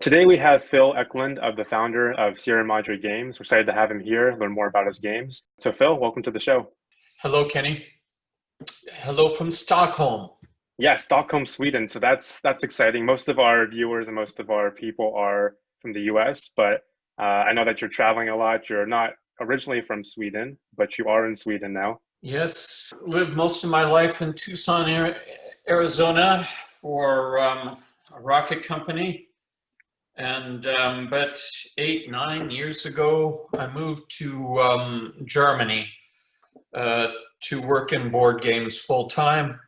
Today we have Phil Eklund, the founder of Sierra Madre Games. We're excited to have him here, learn more about his games. So Phil, welcome to the show. Hello, Kenny. Hello from Stockholm. Yeah, Stockholm, Sweden. So that's exciting. Most of our viewers and most of our people are from the US, but I know that you're traveling a lot. You're not originally from Sweden, but you are in Sweden now. Yes, lived most of my life in Tucson, Arizona for a rocket company. And but 8-9 years ago, I moved to Germany to work in board games full time.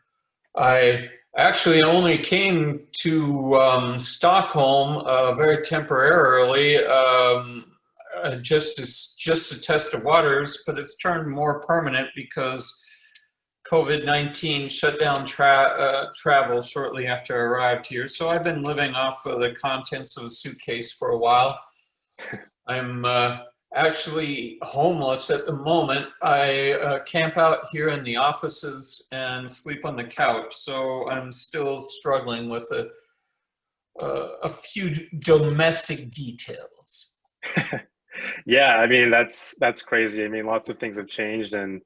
I actually only came to Stockholm very temporarily, just to test the waters, but it's turned more permanent because COVID-19 shut down travel shortly after I arrived here. So I've been living off of the contents of a suitcase for a while. I'm actually homeless at the moment. I camp out here in the offices and sleep on the couch. So I'm still struggling with a few domestic details. Yeah, I mean that's crazy. I mean, lots of things have changed, and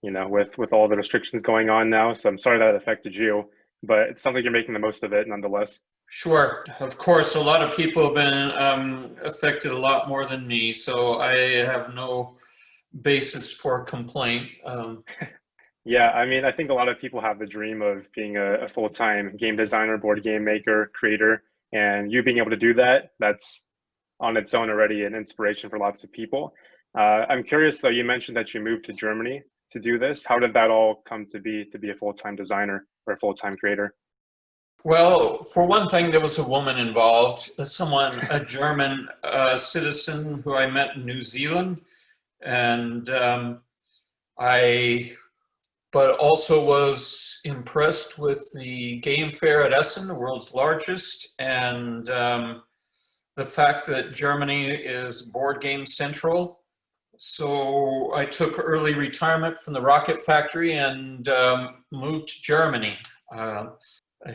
with all the restrictions going on now. So I'm sorry that affected you, but it sounds like you're making the most of it nonetheless. Sure. Of course, a lot of people have been affected a lot more than me, so I have no basis for complaint. Yeah, I mean, I think a lot of people have the dream of being a full-time game designer, board game maker, creator, and you being able to do that, that's on its own already an inspiration for lots of people. I'm curious though, you mentioned that you moved to Germany to do this. How did that all come to be a full-time designer or a full-time creator? Well, for one thing, there was a woman involved, a German citizen who I met in New Zealand, and but also was impressed with the game fair at Essen, the world's largest, and the fact that Germany is board game central. So I took early retirement from the rocket factory and moved to Germany. I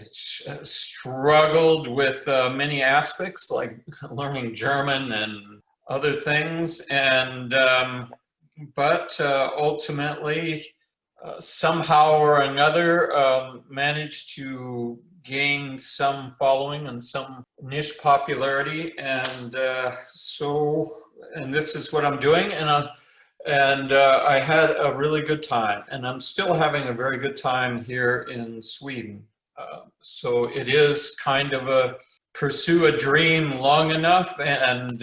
struggled with many aspects like learning German and other things, and but ultimately, somehow or another, managed to gain some following and some niche popularity, and and this is what I'm doing, and I had a really good time, and I'm still having a very good time here in Sweden. So it is kind of a pursue a dream long enough, and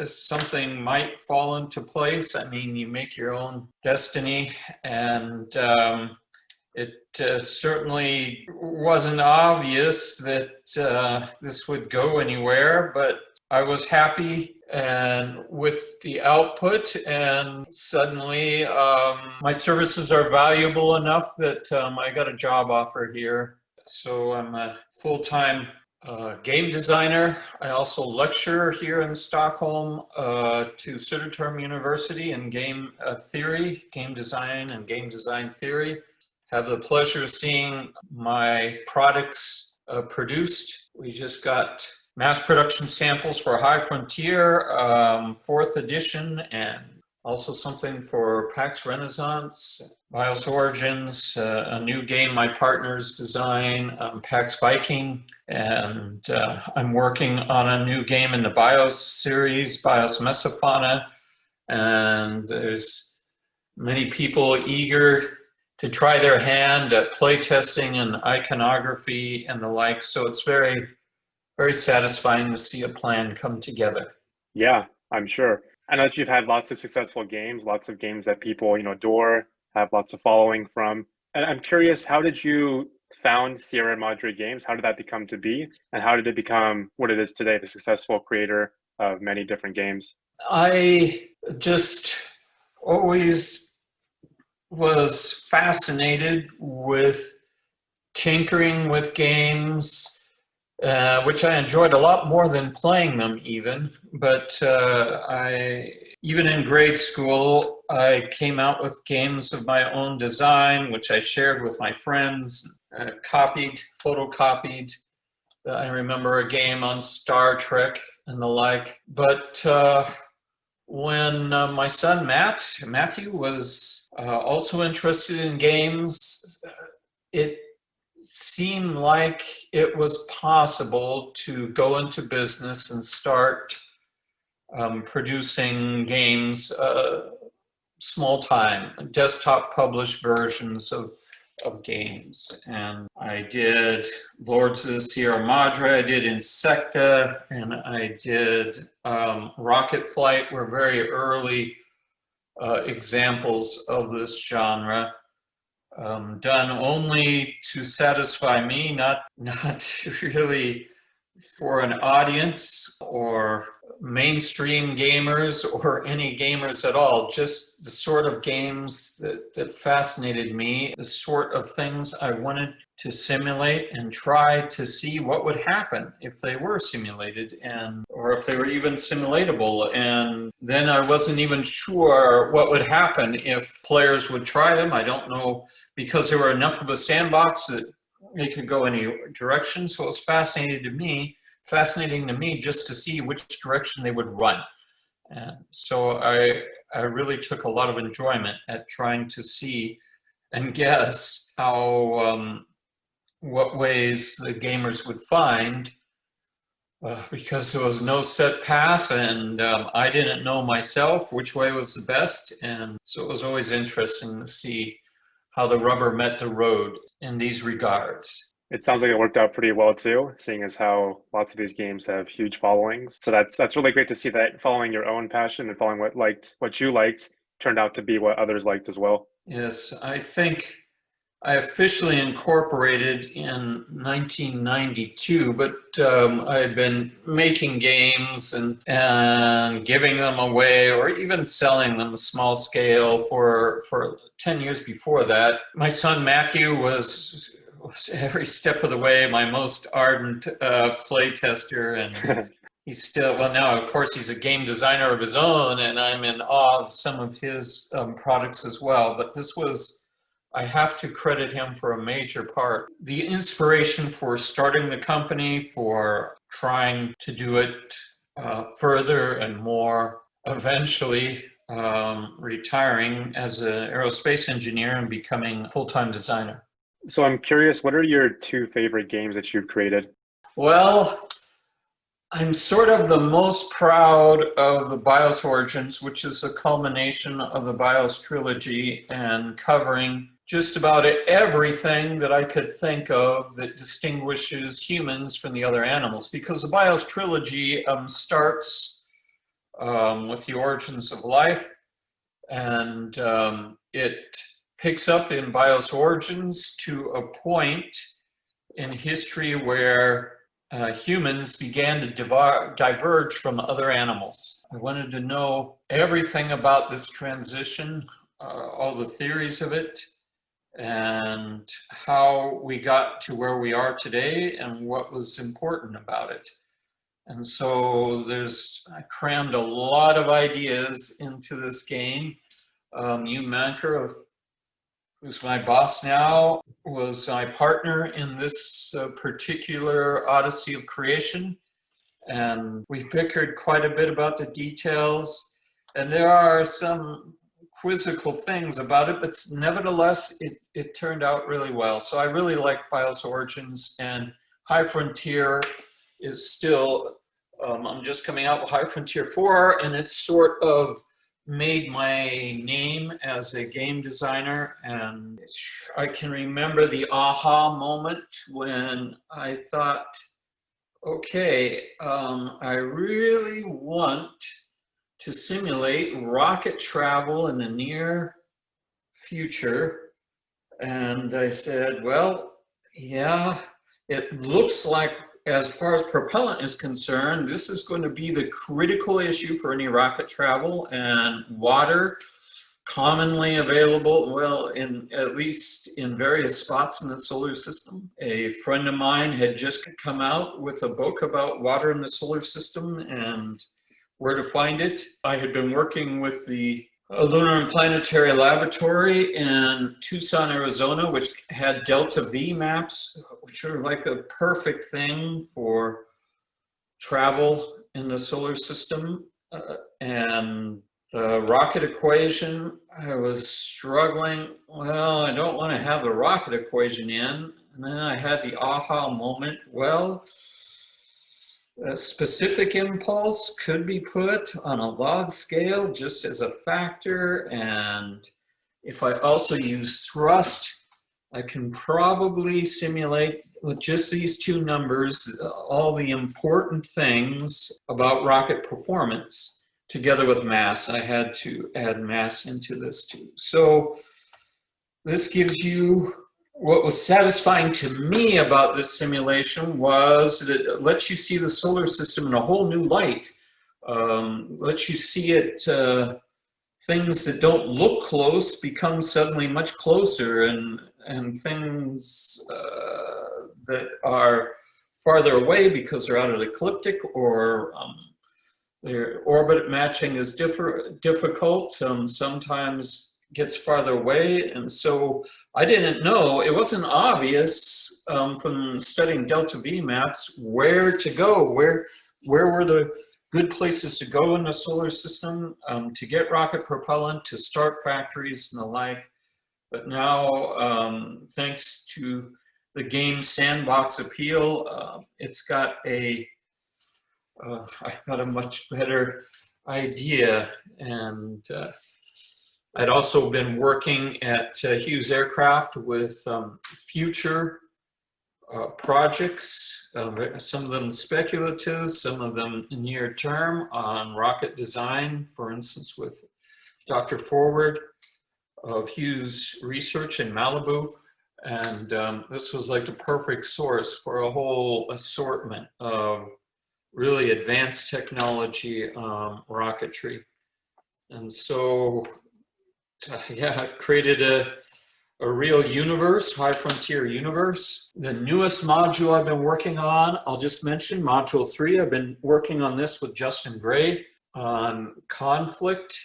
something might fall into place. I mean, you make your own destiny, and it certainly wasn't obvious that this would go anywhere, but I was happy and with the output, and suddenly my services are valuable enough that I got a job offer here. So I'm a full-time game designer. I also lecture here in Stockholm to Södertörn University in game theory, game design and game design theory. Have the pleasure of seeing my products produced. We just got mass production samples for High Frontier, 4th edition, and also something for PAX Renaissance, BIOS Origins, a new game my partners design, PAX Viking, and I'm working on a new game in the BIOS series, BIOS Mesofauna, and there's many people eager to try their hand at playtesting and iconography and the like, so it's very, very satisfying to see a plan come together. Yeah, I'm sure. I know that you've had lots of successful games, lots of games that people, adore, have lots of following from. And I'm curious, how did you found Sierra Madre Games? How did that become to be? And how did it become what it is today, the successful creator of many different games? I just always was fascinated with tinkering with games, which I enjoyed a lot more than playing them even. But I even in grade school, I came out with games of my own design, which I shared with my friends, photocopied. I remember a game on Star Trek and the like. But when my son Matthew was also interested in games, it seemed like it was possible to go into business and start producing games, small time, desktop published versions of games. And I did Lords of the Sierra Madre, I did Insecta, and I did Rocket Flight, were very early examples of this genre. Done only to satisfy me, not really for an audience or mainstream gamers or any gamers at all, just the sort of games that fascinated me, the sort of things I wanted to simulate and try to see what would happen if they were simulated, and or if they were even simulatable. And then I wasn't even sure what would happen if players would try them. I don't know, because there were enough of a sandbox that it could go any direction. So it was fascinating to me just to see which direction they would run. And so I really took a lot of enjoyment at trying to see and guess how what ways the gamers would find, because there was no set path, and I didn't know myself which way was the best. And so it was always interesting to see how the rubber met the road in these regards. It sounds like it worked out pretty well too, seeing as how lots of these games have huge followings. So that's really great to see that following your own passion and following what you liked turned out to be what others liked as well. Yes, I think I officially incorporated in 1992, but I had been making games and giving them away or even selling them small scale for 10 years before that. My son Matthew was every step of the way my most ardent play tester, and he's still, well, now of course he's a game designer of his own, and I'm in awe of some of his products as well. But this was, I have to credit him for a major part. The inspiration for starting the company, for trying to do it further and more, eventually retiring as an aerospace engineer and becoming a full-time designer. So I'm curious, what are your two favorite games that you've created? Well, I'm sort of the most proud of the BIOS Origins, which is a culmination of the BIOS trilogy and covering just about everything that I could think of that distinguishes humans from the other animals. Because the BIOS trilogy starts with the origins of life, and it picks up in BIOS Origins to a point in history where humans began to diverge from other animals. I wanted to know everything about this transition, all the theories of it, and how we got to where we are today and what was important about it. And so I crammed a lot of ideas into this game. Hugh Manker, who's my boss now, was my partner in this particular odyssey of creation. And we bickered quite a bit about the details. And there are some quizzical things about it, but nevertheless, it turned out really well. So I really like BIOS Origins, and High Frontier is still, I'm just coming out with High Frontier 4, and it's sort of made my name as a game designer. And I can remember the aha moment when I thought, okay, I really want to simulate rocket travel in the near future. And I said, well, yeah, it looks like, as far as propellant is concerned, this is going to be the critical issue for any rocket travel, and water commonly available, well, at least in various spots in the solar system. A friend of mine had just come out with a book about water in the solar system, and where to find it. I had been working with the Lunar and Planetary Laboratory in Tucson, Arizona, which had Delta V maps, which are like a perfect thing for travel in the solar system. And the rocket equation, I was struggling. Well, I don't want to have the rocket equation in. And then I had the aha moment. Well, a specific impulse could be put on a log scale just as a factor. And if I also use thrust, I can probably simulate with just these two numbers all the important things about rocket performance together with mass. I had to add mass into this too. So this gives you, what was satisfying to me about this simulation was that it lets you see the solar system in a whole new light. Lets you see it, things that don't look close become suddenly much closer, and things that are farther away because they're out of the ecliptic, or their orbit matching is difficult, sometimes gets farther away. And so I didn't know, it wasn't obvious from studying Delta V maps where to go, where were the good places to go in the solar system to get rocket propellant, to start factories and the like. But now, thanks to the game sandbox appeal, it's got I got a much better idea. And I'd also been working at Hughes Aircraft with future projects, some of them speculative, some of them near term, on rocket design, for instance, with Dr. Forward of Hughes Research in Malibu. And this was like the perfect source for a whole assortment of really advanced technology rocketry. And so, yeah, I've created a real universe, high frontier universe. The newest module I've been working on, I'll just mention module 3. I've been working on this with Justin Gray on conflict,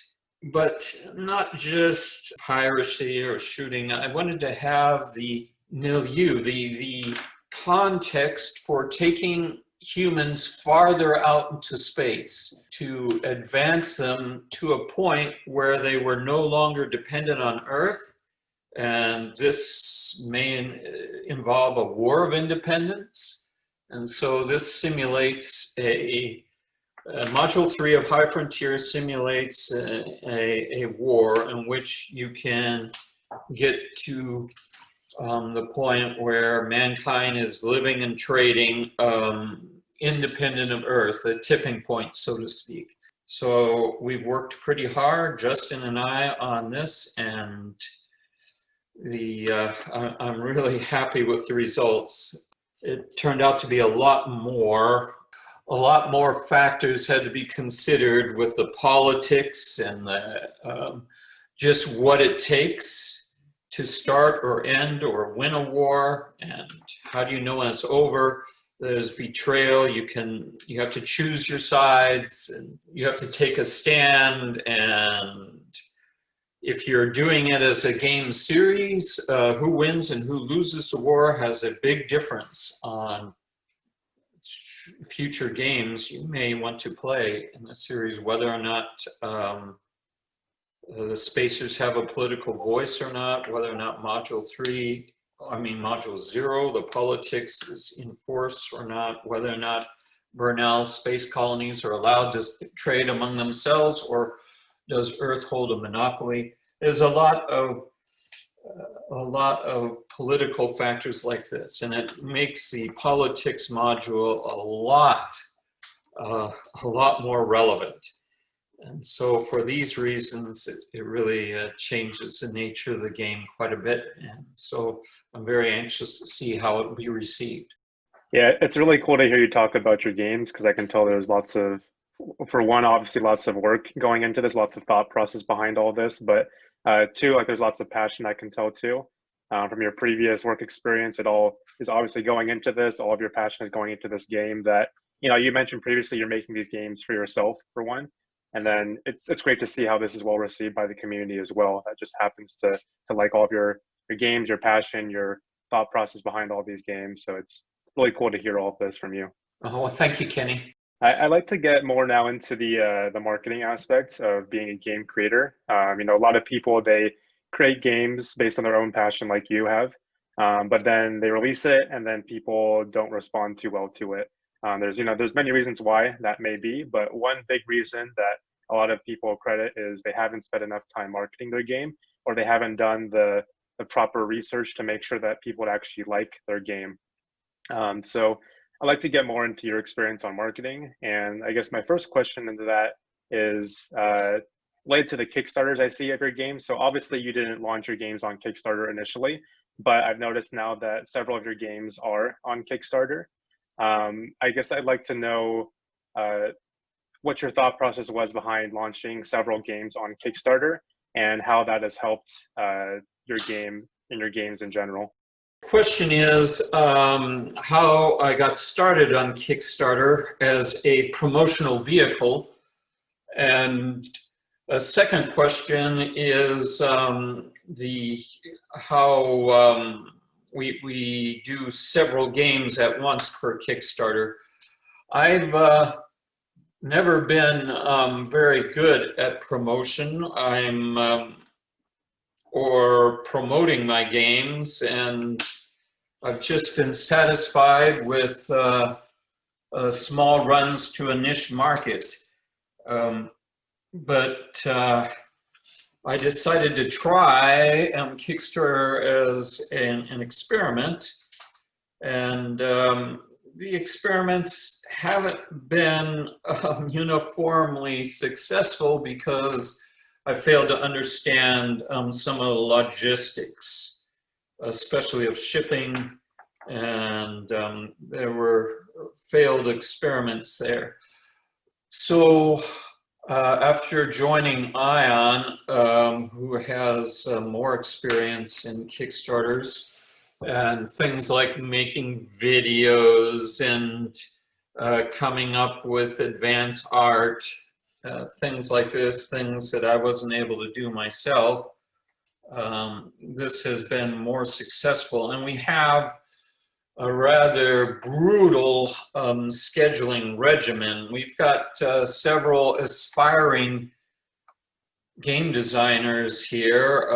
but not just piracy or shooting. I wanted to have the milieu, the context for taking humans farther out into space, to advance them to a point where they were no longer dependent on Earth. And this may involve a war of independence. And so this simulates module 3 of High Frontier simulates a war in which you can get to the point where mankind is living and trading independent of Earth, a tipping point, so to speak. So we've worked pretty hard, Justin and I, on this, and I'm really happy with the results. It turned out to be a lot more factors had to be considered with the politics and just what it takes to start or end or win a war, and how do you know when it's over. There's betrayal. You have to choose your sides, and you have to take a stand. And if you're doing it as a game series, who wins and who loses the war has a big difference on future games you may want to play in the series, whether or not the spacers have a political voice or not, whether or not module 0, the politics is in force or not, whether or not Bernal's space colonies are allowed to trade among themselves, or does Earth hold a monopoly. There's a lot of political factors like this, and it makes the politics module a lot more relevant. And so for these reasons, it really changes the nature of the game quite a bit. And so I'm very anxious to see how it will be received. Yeah, it's really cool to hear you talk about your games, because I can tell there's lots of, for one, obviously lots of work going into this, lots of thought process behind all this, but two, like there's lots of passion I can tell too. From your previous work experience, it all is obviously going into this. All of your passion is going into this game that you mentioned previously you're making these games for yourself for one, and then it's great to see how this is well received by the community as well. That just happens to like all of your games, your passion, your thought process behind all these games. So it's really cool to hear all of this from you. Oh, well, thank you, Kenny. I like to get more now into the marketing aspect of being a game creator. A lot of people they create games based on their own passion, like you have, but then they release it, and then people don't respond too well to it. There's many reasons why that may be, but one big reason that a lot of people credit is they haven't spent enough time marketing their game, or they haven't done the proper research to make sure that people would actually like their game. So I'd like to get more into your experience on marketing. And I guess my first question into that is related to the Kickstarters I see of your games. So obviously you didn't launch your games on Kickstarter initially, but I've noticed now that several of your games are on Kickstarter. I guess I'd like to know uh, what your thought process was behind launching several games on Kickstarter and how that has helped your game and your games in general. Question is how I got started on Kickstarter as a promotional vehicle. And a second question is the how we do several games at once per Kickstarter. I've never been very good at promotion. Or promoting my games, and I've just been satisfied with small runs to a niche market. But I decided to try Kickstarter as an experiment, and the experiments haven't been uniformly successful because I failed to understand some of the logistics, especially of shipping, and there were failed experiments there. So after joining Ion, who has more experience in Kickstarters and things like making videos and coming up with advanced art, things like this, things that I wasn't able to do myself, this has been more successful. And we have a rather brutal scheduling regimen. We've got several aspiring game designers here,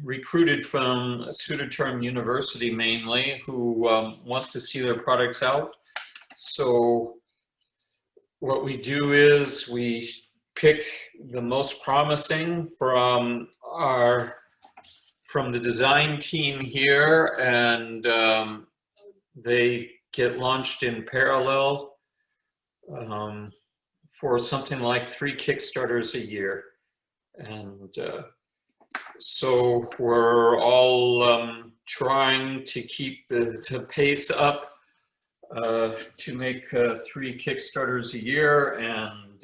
recruited from Pseudoterm University mainly, who want to see their products out. So what we do is we pick the most promising from the design team here, and they get launched in parallel for something like 3 Kickstarters a year. And so we're all trying to keep the pace up to make 3 Kickstarters a year, and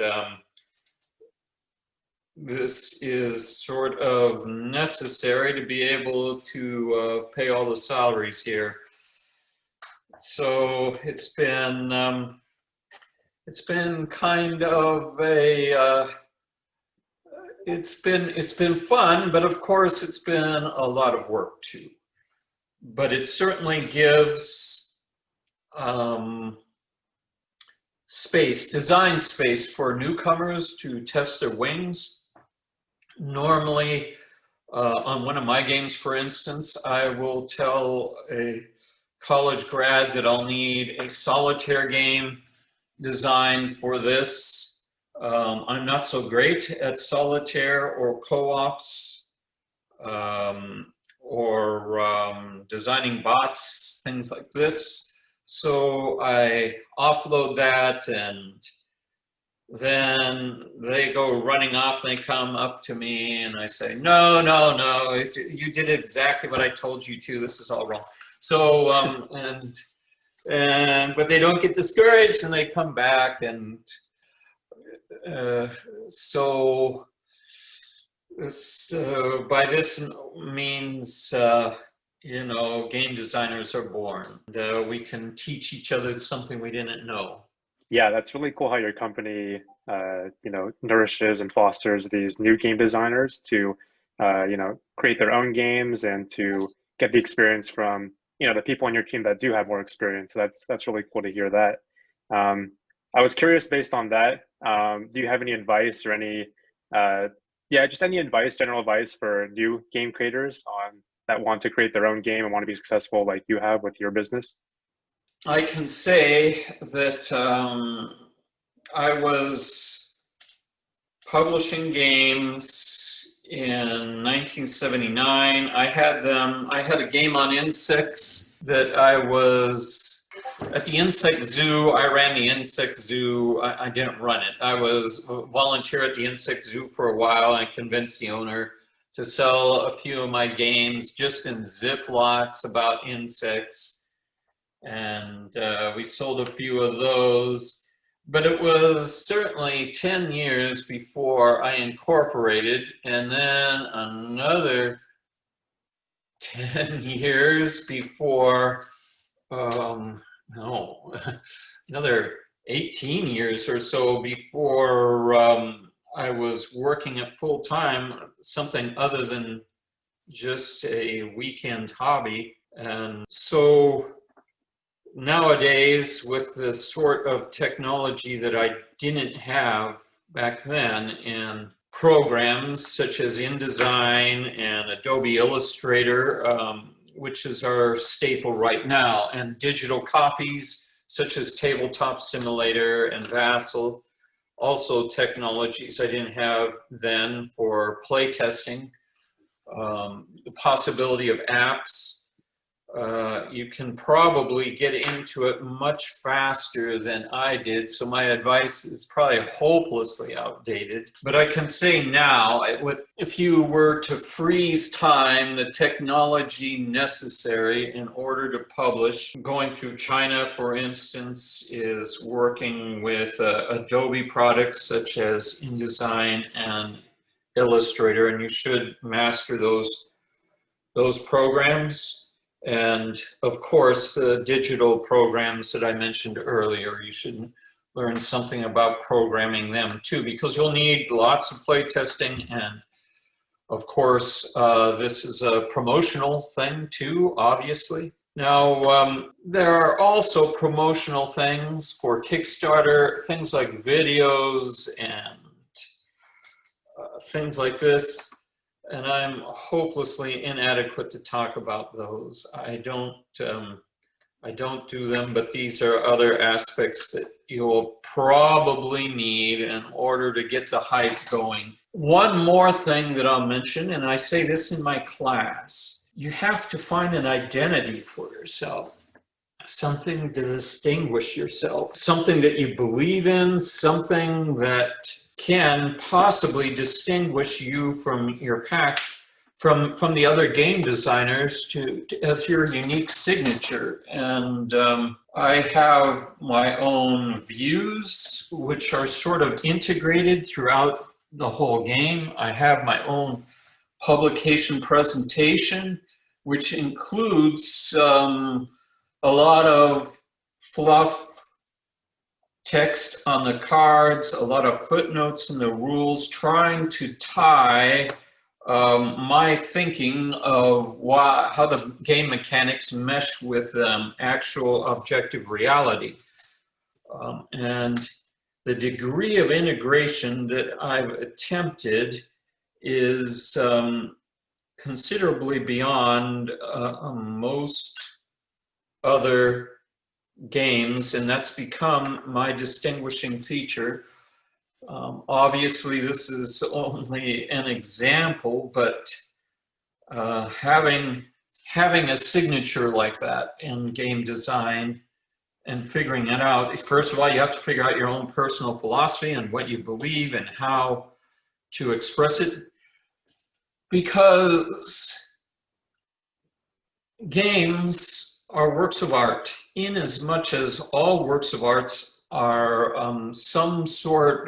this is sort of necessary to be able to pay all the salaries here. So it's been kind of a it's been fun, but of course it's been a lot of work too. But it certainly gives design space for newcomers to test their wings. Normally, on one of my games, for instance, I will tell a college grad that I'll need a solitaire game designed for this. I'm not so great at solitaire or co-ops or designing bots, things like this. So I offload that, and then they go running off and they come up to me and I say, no, you did exactly what I told you to. This is all wrong. So, but they don't get discouraged and they come back, and so by this means, game designers are born. And, we can teach each other something we didn't know. Yeah, that's really cool how your company, nourishes and fosters these new game designers to, create their own games and to get the experience from, the people on your team that do have more experience. So that's really cool to hear that. Um, I was curious based on that. Do you have any advice or uh, just any advice, general advice for new game creators on that want to create their own game and want to be successful like you have with your business? I can say that I was publishing games in 1979. I had a game on insects that I was at the insect zoo. I ran the insect zoo. I didn't run it. I was a volunteer at the insect zoo for a while. I convinced the owner to sell a few of my games just in Ziplocs about insects. And we sold a few of those. But it was certainly 10 years before I incorporated, and then another 10 years before, no, another 18 years or so before I was working at full time, something other than just a weekend hobby. And so nowadays, with the sort of technology that I didn't have back then in programs such as InDesign and Adobe Illustrator, which is our staple right now, and digital copies such as Tabletop Simulator and Vassal, also technologies I didn't have then for playtesting, the possibility of apps. You can probably get into it much faster than I did, so my advice is probably hopelessly outdated. But I can say now, if you were to freeze time, the technology necessary in order to publish, going through China, for instance, is working with Adobe products such as InDesign and Illustrator, and you should master those programs. And of course, the digital programs that I mentioned earlier, you should learn something about programming them too, because you'll need lots of playtesting. And of course, this is a promotional thing too, obviously. Now, there are also promotional things for Kickstarter, things like videos and things like this. And I'm hopelessly inadequate to talk about those. I don't do them, but these are other aspects that you'll probably need in order to get the hype going. One more thing that I'll mention, and I say this in my class, you have to find an identity for yourself, something to distinguish yourself, something that you believe in, something that can possibly distinguish you from your pack, from the other game designers as your unique signature. And I have my own views, which are sort of integrated throughout the whole game. I have my own publication presentation, which includes a lot of fluff, text on the cards, a lot of footnotes in the rules, trying to tie my thinking of how the game mechanics mesh with actual objective reality. And the degree of integration that I've attempted is considerably beyond most other games, and that's become my distinguishing feature. Obviously, this is only an example, but having a signature like that in game design and figuring it out, first of all, you have to figure out your own personal philosophy and what you believe and how to express it, because games are works of art, in as much as all works of arts are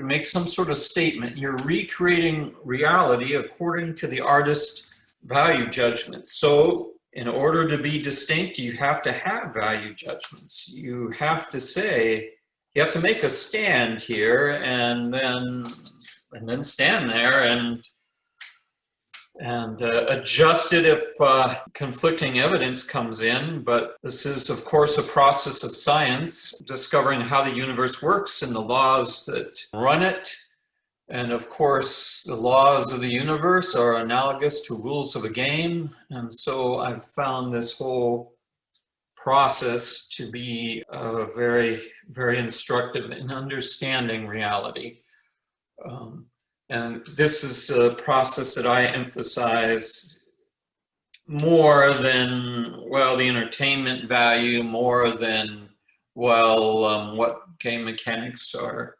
make some sort of statement. You're recreating reality according to the artist's value judgment. So in order to be distinct, you have to have value judgments. You have to say, you have to make a stand here and then stand there and adjust it if conflicting evidence comes in. But this is, of course, a process of science, discovering how the universe works and the laws that run it. And of course, the laws of the universe are analogous to rules of a game. And so I've found this whole process to be very, very instructive in understanding reality. And this is a process that I emphasize more than, well, the entertainment value, more than, well, what game mechanics are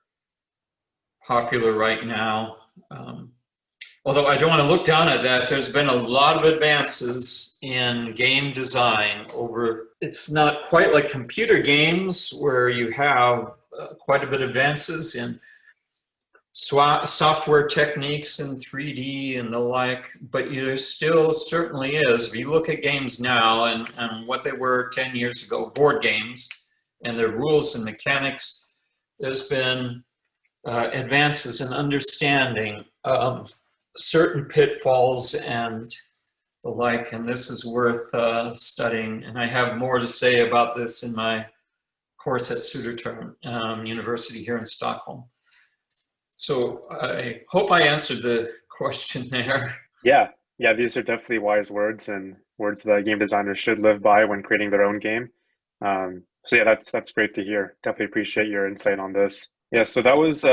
popular right now. Although I don't want to look down at that, there's been a lot of advances in game design over, it's not quite like computer games where you have quite a bit of advances in software techniques and 3D and the like, but there still certainly is. If you look at games now and what they were 10 years ago, board games, and their rules and mechanics, there's been advances in understanding certain pitfalls and the like, and this is worth studying. And I have more to say about this in my course at Södertörn University here in Stockholm. So I hope I answered the question there. Yeah, these are definitely wise words and words that game designers should live by when creating their own game. So yeah, that's great to hear. Definitely appreciate your insight on this. Yeah, so that was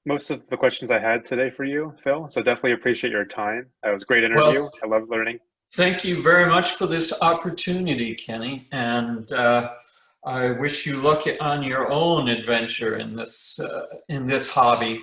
most of the questions I had today for you, Phil. So definitely appreciate your time. That was a great interview. Well, I love learning. thank you very much for this opportunity, Kenny. And I wish you luck on your own adventure in this hobby.